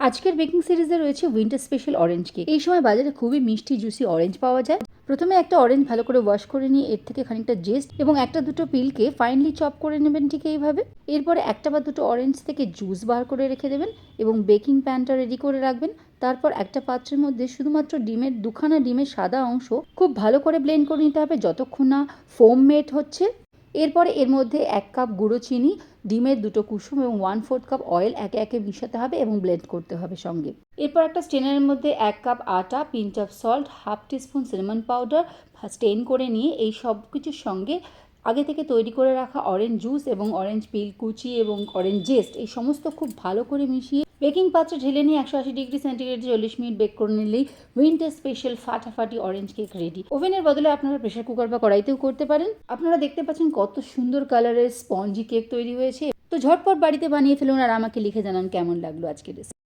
আজকের বেকিং সিরিজে রয়েছে উইন্টার স্পেশাল অরেঞ্জ কেক। এই সময় বাজারে খুবই মিষ্টি জুসি অরেঞ্জ পাওয়া যায়। প্রথমে একটা অরেঞ্জ ভালো করে ওয়াশ করে নিয়ে এর থেকে খানিকটা জেস্ট এবং একটা দুটো পিলকে ফাইনলি চপ করে নেবেন ঠিক এইভাবে। এরপরে একটা বা দুটো অরেঞ্জ থেকে জুস বার করে রেখে দেবেন এবং বেকিং প্যানটা রেডি করে রাখবেন। তারপর একটা পাত্রের মধ্যে শুধুমাত্র দুখানা ডিমের সাদা অংশ খুব ভালো করে ব্লেন্ড করে নিতে হবে যতক্ষণ না ফোম মেড হচ্ছে। এরপরে এর মধ্যে 1 কাপ গুঁড়ো চিনি, ডিমের 2টো কুসুম এবং 1/4 কাপ অয়েল একে একে মিশাতে হবে এবং ব্লেন্ড করতে হবে সঙ্গে। এরপর একটা স্টেনারের মধ্যে 1 কাপ আটা, pinch of salt, half teaspoon cinnamon powder strain করে নিয়ে এই সব কিছুর সঙ্গে আগে থেকে তৈরি করে রাখা অরেঞ্জ জুস এবং অরেঞ্জ পিল কুচি এবং অরেঞ্জ জেস্ট এই সমস্ত খুব ভালো করে মিশিয়ে বেকিং পাত্রে ঢেলে নিয়ে 180 ডিগ্রি সেন্টিগ্রেডে 40 মিনিট বেক করে নিলেই উইন্টার স্পেশাল ফাটাফাটি অরেঞ্জ কেক রেডি। ওভেনের বদলে আপনারা প্রেসার কুকার বা কড়াইতেও করতে পারেন। আপনারা দেখতে পাচ্ছেন কত সুন্দর কালারের স্পঞ্জি কেক তৈরি হয়েছে। তো ঝটপট বাড়িতে বানিয়ে ফেলুন আর আমাকে লিখে জানান কেমন লাগলো আজকের রেসিপি।